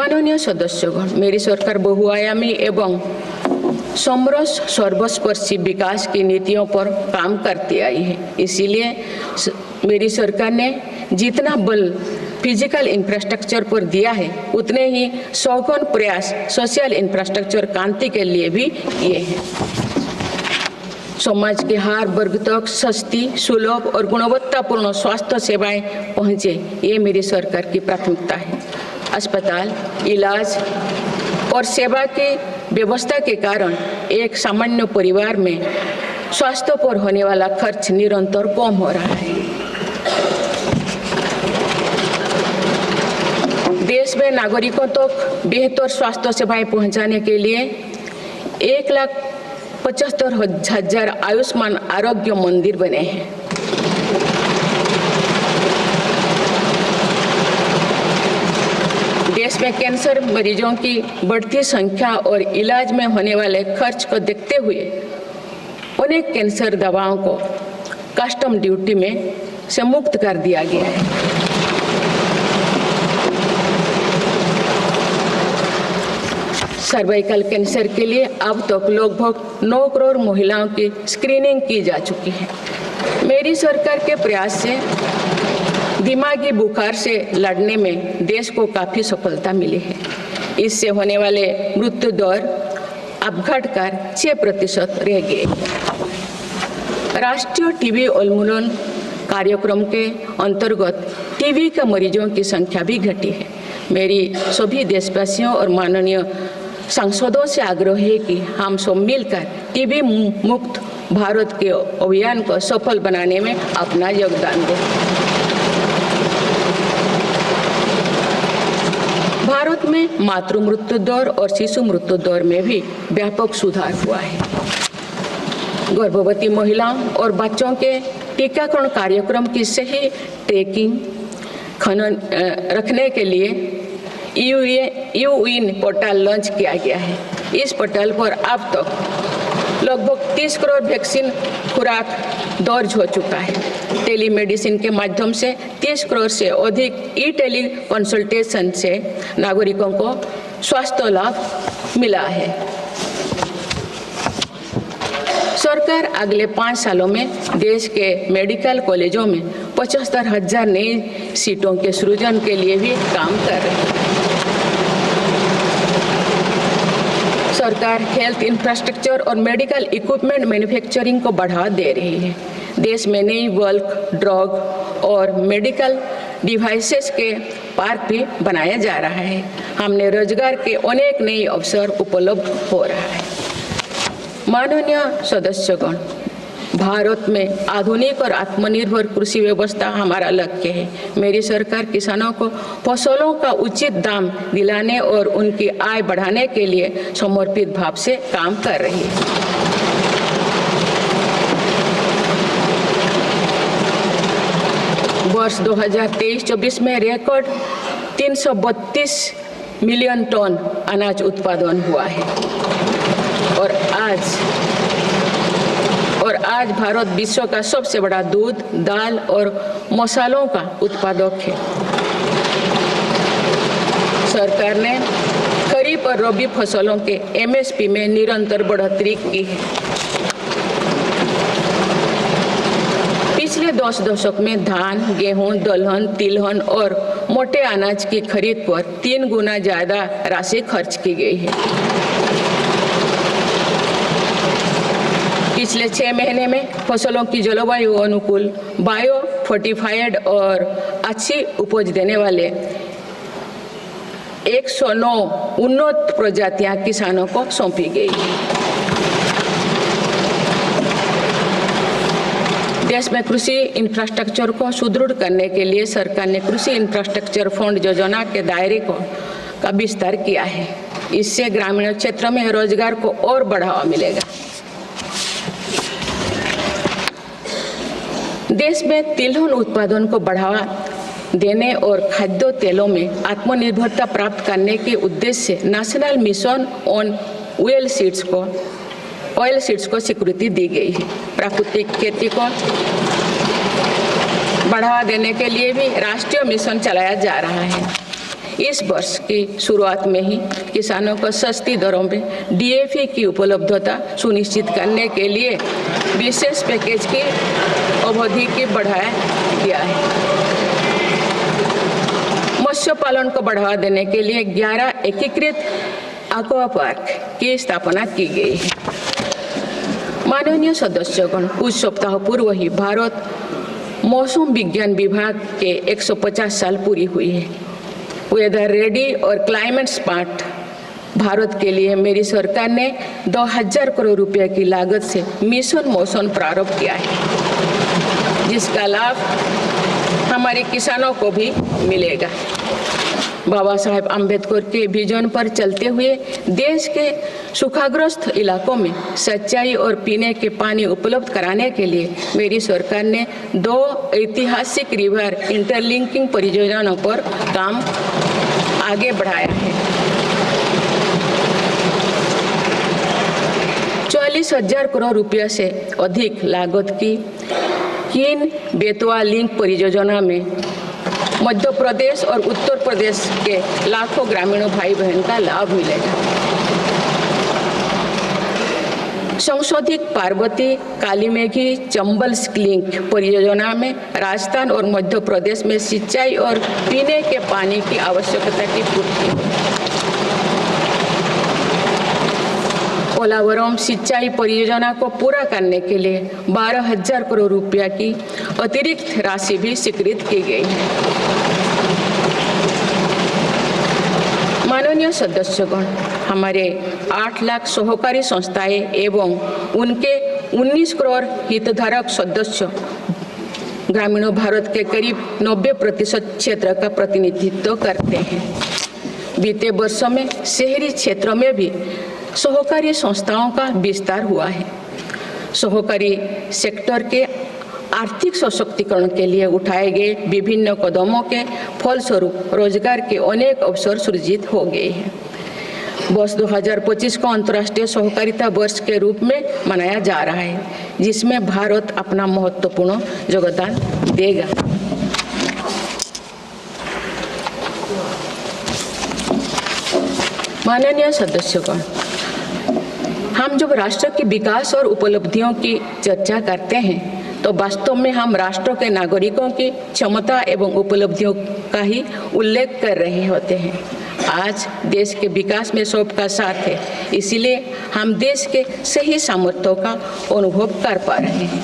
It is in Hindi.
माननीय सदस्यगण, मेरी सरकार बहुआयामी एवं समरस सर्वस्पर्शी विकास की नीतियों पर काम करती आई है। इसीलिए मेरी सरकार ने जितना बल फिजिकल इंफ्रास्ट्रक्चर पर दिया है, उतने ही सौगुन प्रयास सोशल इंफ्रास्ट्रक्चर क्रांति के लिए भी किए हैं। समाज के हर वर्ग तक सस्ती, सुलभ और गुणवत्तापूर्ण स्वास्थ्य सेवाएं पहुंचे, ये मेरी सरकार की प्राथमिकता है। अस्पताल, इलाज और सेवा की व्यवस्था के कारण एक सामान्य परिवार में स्वास्थ्य पर होने वाला खर्च निरंतर कम हो रहा है। देश में नागरिकों तक बेहतर स्वास्थ्य सेवाएं पहुंचाने के लिए 1,75,000 आयुष्मान आरोग्य मंदिर बने हैं। देश में कैंसर मरीजों की बढ़ती संख्या और इलाज में होने वाले खर्च को देखते हुए अनेक कैंसर दवाओं को कस्टम ड्यूटी में से मुक्त कर दिया गया है। सर्वाइकल कैंसर के लिए अब तक लगभग 9 करोड़ महिलाओं की स्क्रीनिंग की जा चुकी है। मेरी सरकार के प्रयास से दिमागी बुखार से लड़ने में देश को काफी सफलता मिली है। इससे होने वाले मृत्यु दर अब घटकर 6% रह गए। राष्ट्रीय टीबी उन्मूलन कार्यक्रम के अंतर्गत टीबी के मरीजों की संख्या भी घटी है। मेरी सभी देशवासियों और माननीय सांसदों से आग्रह है कि हम सब मिलकर टीबी मुक्त भारत के अभियान को सफल बनाने में अपना योगदान दें। भारत में मातृ मृत्यु दर और शिशु मृत्यु दर में भी व्यापक सुधार हुआ है। गर्भवती महिलाओं और बच्चों के टीकाकरण कार्यक्रम की सही ट्रैकिंग रखने के लिए यूइन पोर्टल लॉन्च किया गया है। इस पोर्टल पर अब तक लगभग 30 करोड़ वैक्सीन खुराक दर्ज हो चुका है। टेलीमेडिसिन के माध्यम से 30 करोड़ से अधिक टेली कंसल्टेशन से नागरिकों को स्वास्थ्य लाभ मिला है। सरकार अगले 5 सालों में देश के मेडिकल कॉलेजों में 75,000 नई सीटों के सृजन के लिए भी काम कर रही है। सरकार हेल्थ इंफ्रास्ट्रक्चर और मेडिकल इक्विपमेंट मैन्युफैक्चरिंग को बढ़ावा दे रही है। देश में नई बल्क ड्रग और मेडिकल डिवाइसेस के पार्क भी बनाया जा रहा है। हमने रोजगार के अनेक नए अवसर उपलब्ध हो रहा है। माननीय सदस्यगण, भारत में आधुनिक और आत्मनिर्भर कृषि व्यवस्था हमारा लक्ष्य है। मेरी सरकार किसानों को फसलों का उचित दाम दिलाने और उनकी आय बढ़ाने के लिए समर्पित भाव से काम कर रही है। वर्ष 2023-24 में रिकॉर्ड 332 मिलियन टन अनाज उत्पादन हुआ है और आज भारत विश्व का सबसे बड़ा दूध, दाल और मसालों का उत्पादक है। सरकार ने खरीफ और रबी फसलों के MSP में निरंतर बढ़ोतरी की है। पिछले 10 दशक में धान, गेहूं, दलहन, तिलहन और मोटे अनाज की खरीद पर 3 गुना ज्यादा राशि खर्च की गई है। पिछले 6 महीने में फसलों की जलवायु अनुकूल, बायो फोर्टिफाइड और अच्छी उपज देने वाले 109 उन्नत प्रजातियां किसानों को सौंपी गई। देश में कृषि इंफ्रास्ट्रक्चर को सुदृढ़ करने के लिए सरकार ने कृषि इंफ्रास्ट्रक्चर फंड योजना के दायरे का विस्तार किया है। इससे ग्रामीण क्षेत्र में रोजगार को और बढ़ावा मिलेगा। देश में तिलहन उत्पादन को बढ़ावा देने और खाद्य तेलों में आत्मनिर्भरता प्राप्त करने के उद्देश्य से national mission on oil seeds को स्वीकृति दी गई है। प्राकृतिक खेती को बढ़ावा देने के लिए भी राष्ट्रीय मिशन चलाया जा रहा है। इस वर्ष की शुरुआत में ही किसानों को सस्ती दरों में DAP की उपलब्धता सुनिश्चित करने के लिए विशेष पैकेज की अवधि की बढ़ाया गया है। मत्स्य पालन को बढ़ावा देने के लिए 11 एकीकृत एक्वा पार्क की स्थापना की गई है। माननीय सदस्यगण, कुछ सप्ताह पूर्व ही भारत मौसम विज्ञान विभाग के 150 साल पूरी हुई है। वेदर रेडी और क्लाइमेट स्मार्ट भारत के लिए मेरी सरकार ने 2000 करोड़ रुपए की लागत से मिशन मौसम प्रारंभ किया है, जिसका लाभ हमारे किसानों को भी मिलेगा। बाबा साहेब आम्बेडकर के विजन पर चलते हुए देश के सूखाग्रस्त इलाकों में सिंचाई और पीने के पानी उपलब्ध कराने के लिए मेरी सरकार ने 2 ऐतिहासिक रिवर इंटरलिंकिंग परियोजनाओं पर काम आगे बढ़ाया है। 40,000 करोड़ रुपये से अधिक लागत की 3 बेतवा लिंक परियोजना में मध्य प्रदेश और उत्तर प्रदेश के लाखों ग्रामीण भाई बहन का लाभ मिलेगा। संशोधित पार्वती कालीमेघी चंबल लिंक परियोजना में राजस्थान और मध्य प्रदेश में सिंचाई और पीने के पानी की आवश्यकता की पूर्ति। पोलावरम सिंचाई परियोजना को पूरा करने के लिए 12,000 करोड़ रुपया की अतिरिक्त राशि भी स्वीकृत की गई है। माननीय सदस्यगण, हमारे 8 लाख सहकारी संस्थाएं एवं उनके 19 करोड़ हितधारक सदस्य ग्रामीण भारत के करीब 90% क्षेत्र का प्रतिनिधित्व करते हैं। बीते वर्षों में शहरी क्षेत्रों में भी सहकारी संस्थाओं का विस्तार हुआ है। सहकारी सेक्टर के आर्थिक सशक्तिकरण के लिए उठाए गए विभिन्न कदमों के फलस्वरूप रोजगार के अनेक अवसर सृजित हो गए हैं। वर्ष 2025 को अंतर्राष्ट्रीय सहकारिता वर्ष के रूप में मनाया जा रहा है, जिसमें भारत अपना महत्वपूर्ण योगदान देगा। माननीय सदस्यगण, हम जब राष्ट्र के विकास और उपलब्धियों की चर्चा करते हैं तो वास्तव में हम राष्ट्र के नागरिकों की क्षमता एवं उपलब्धियों का ही उल्लेख कर रहे होते हैं। आज देश के विकास में सबका साथ है, इसीलिए हम देश के सही सामर्थ्यों का अनुभव कर पा रहे हैं।